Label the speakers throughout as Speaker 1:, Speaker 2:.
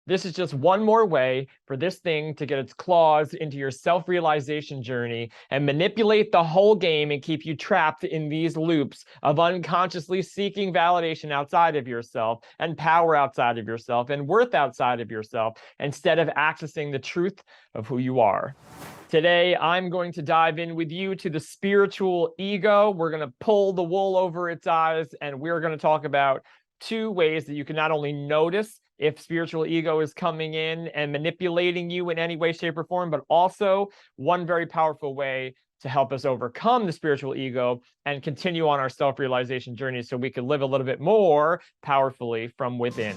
Speaker 1: This is just one more way for this thing to get its claws into your self-realization journey and manipulate the whole game and keep you trapped in these loops of unconsciously seeking validation outside of yourself and power outside of yourself and worth outside of yourself instead of accessing the truth of who you are. Today, I'm going to dive in with you to the spiritual ego. We're going to pull the wool over its eyes, and we're going to talk about two ways that you can not only notice if spiritual ego is coming in and manipulating you in any way, shape, or form, but also one very powerful way to help us overcome the spiritual ego and continue on our self-realization journey so we can live a little bit more powerfully from within.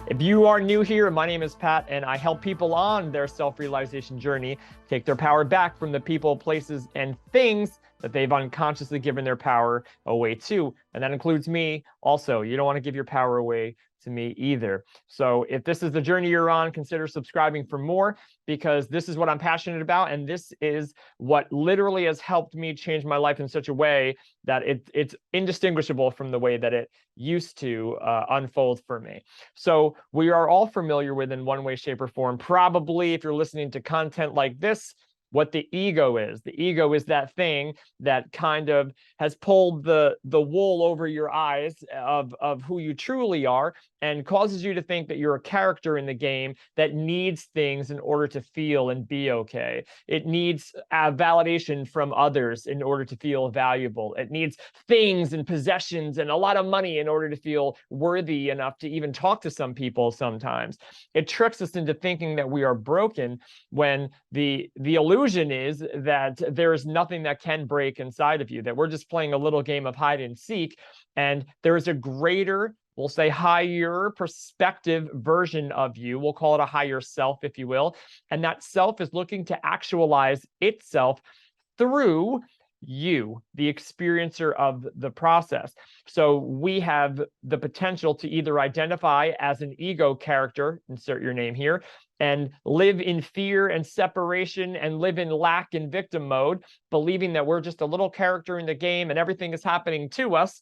Speaker 1: If you are new here, my name is Pat, and I help people on their self-realization journey take their power back from the people, places, and things that they've unconsciously given their power away to. And that includes me also. You don't want to give your power away to me either. So if this is the journey you're on, consider subscribing for more, because this is what I'm passionate about. And this is what literally has helped me change my life in such a way that it's indistinguishable from the way that it used to unfold for me. So we are all familiar with, in one way, shape, or form, probably if you're listening to content like this, what the ego is. The ego is that thing that kind of has pulled the wool over your eyes of who you truly are and causes you to think that you're a character in the game that needs things in order to feel and be okay. It needs validation from others in order to feel valuable. It needs things and possessions and a lot of money in order to feel worthy enough to even talk to some people sometimes. It tricks us into thinking that we are broken when the illusion is that there is nothing that can break inside of you, that we're just playing a little game of hide and seek, and there is a greater, we'll say higher perspective version of you. We'll call it a higher self, if you will. And that self is looking to actualize itself through you, the experiencer of the process. So we have the potential to either identify as an ego character, insert your name here, and live in fear and separation and live in lack and victim mode, believing that we're just a little character in the game and everything is happening to us.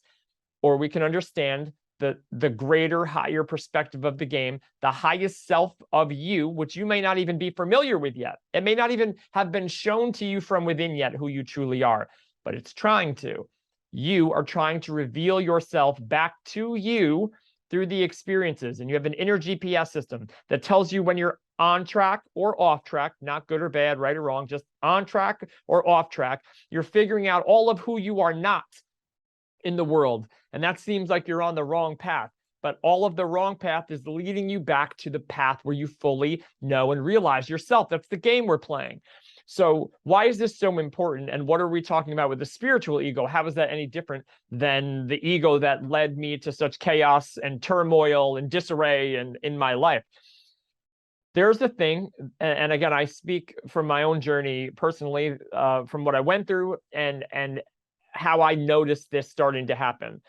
Speaker 1: Or we can understand the greater, higher perspective of the game, the highest self of you, which you may not even be familiar with yet. It may not even have been shown to you from within yet who you truly are, but it's trying to. You are trying to reveal yourself back to you through the experiences, and you have an inner GPS system that tells you when you're on track or off track, not good or bad, right or wrong, just on track or off track. You're figuring out all of who you are not in the world, and that seems like you're on the wrong path, but all of the wrong path is leading you back to the path where you fully know and realize yourself. That's the game we're playing. So why is this so important, and what are we talking about with the spiritual ego? How is that any different than the ego that led me to such chaos and turmoil and disarray in my life? There's the thing, and again, I speak from my own journey personally, from what I went through and how I noticed this starting to happen.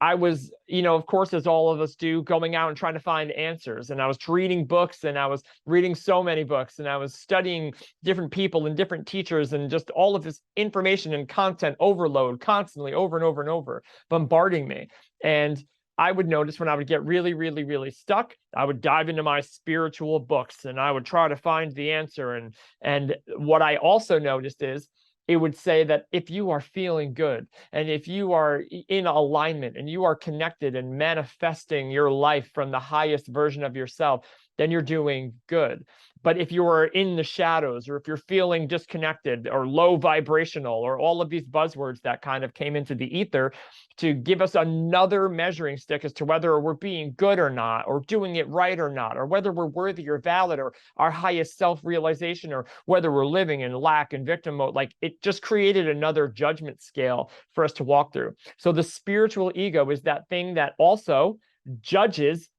Speaker 1: I was, of course, as all of us do, going out and trying to find answers. And I was reading books, and I was reading so many books, and I was studying different people and different teachers, and just all of this information and content overload constantly over and over and over, bombarding me. And I would notice when I would get really, really, really stuck, I would dive into my spiritual books and I would try to find the answer. And what I also noticed is, it would say that if you are feeling good and if you are in alignment and you are connected and manifesting your life from the highest version of yourself, then you're doing good. But if you are in the shadows, or if you're feeling disconnected or low vibrational, or all of these buzzwords that kind of came into the ether to give us another measuring stick as to whether we're being good or not, or doing it right or not, or whether we're worthy or valid, or our highest self-realization, or whether we're living in lack and victim mode, like it just created another judgment scale for us to walk through. So the spiritual ego is that thing that also judges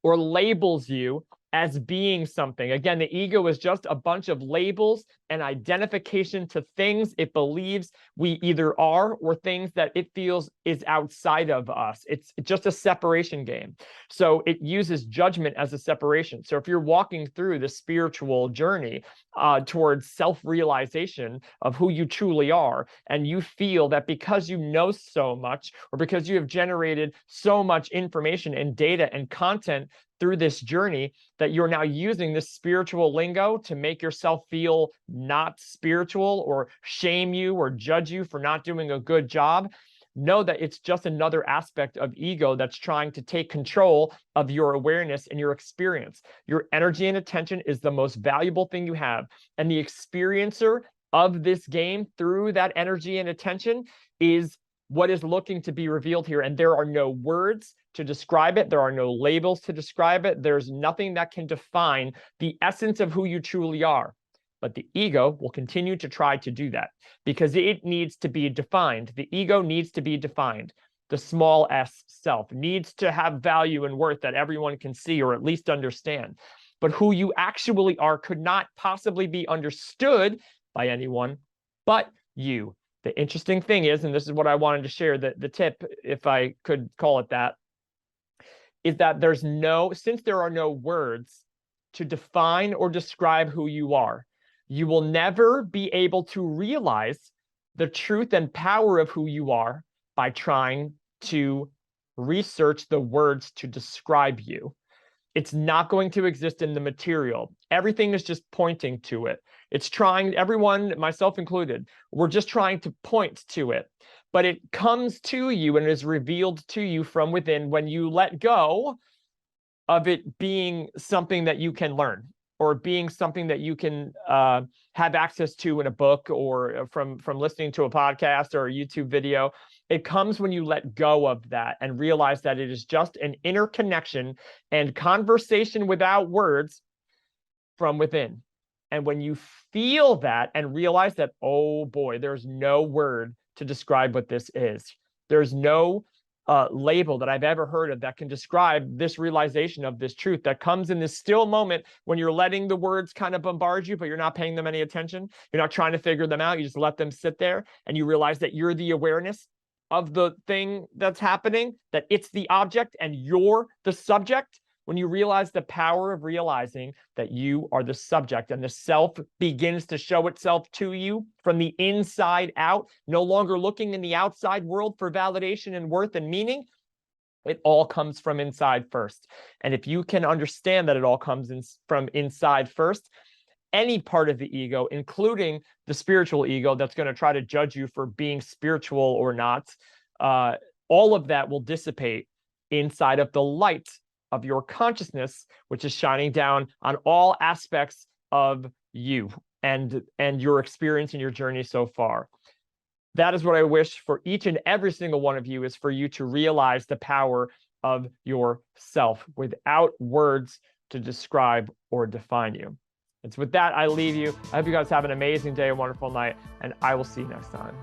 Speaker 1: or labels you as being something. Again, the ego is just a bunch of labels and identification to things it believes we either are or things that it feels is outside of us. It's just a separation game. So it uses judgment as a separation. So if you're walking through the spiritual journey towards self-realization of who you truly are, and you feel that because you know so much, or because you have generated so much information and data and content through this journey that you're now using this spiritual lingo to make yourself feel not spiritual or shame you or judge you for not doing a good job, know that it's just another aspect of ego that's trying to take control of your awareness and your experience. Your energy and attention is the most valuable thing you have. And the experiencer of this game through that energy and attention is what is looking to be revealed here. And there are no words to describe it. There are no labels to describe it. There's nothing that can define the essence of who you truly are. But the ego will continue to try to do that because it needs to be defined. The ego needs to be defined. The small s self needs to have value and worth that everyone can see or at least understand. But who you actually are could not possibly be understood by anyone but you. The interesting thing is, and this is what I wanted to share, the tip, if I could call it that, is that since there are no words to define or describe who you are, you will never be able to realize the truth and power of who you are by trying to research the words to describe you. It's not going to exist in the material. Everything is just pointing to it. It's trying, everyone, myself included, we're just trying to point to it. But it comes to you and is revealed to you from within when you let go of it being something that you can learn, or being something that you can have access to in a book or from listening to a podcast or a YouTube video. It comes when you let go of that and realize that it is just an interconnection and conversation without words from within. And when you feel that and realize that, oh boy, there's no word to describe what this is. There's no label that I've ever heard of that can describe this realization of this truth that comes in this still moment when you're letting the words kind of bombard you, but you're not paying them any attention. You're not trying to figure them out. You just let them sit there and you realize that you're the awareness of the thing that's happening, that it's the object and you're the subject. When you realize the power of realizing that you are the subject and the self begins to show itself to you from the inside out, no longer looking in the outside world for validation and worth and meaning, it all comes from inside first. And if you can understand that it all comes from inside first, any part of the ego, including the spiritual ego that's going to try to judge you for being spiritual or not, all of that will dissipate inside of the light of your consciousness, which is shining down on all aspects of you and your experience and your journey so far. That is what I wish for each and every single one of you, is for you to realize the power of yourself without words to describe or define you. And so with that, I leave you. I hope you guys have an amazing day, a wonderful night, and I will see you next time.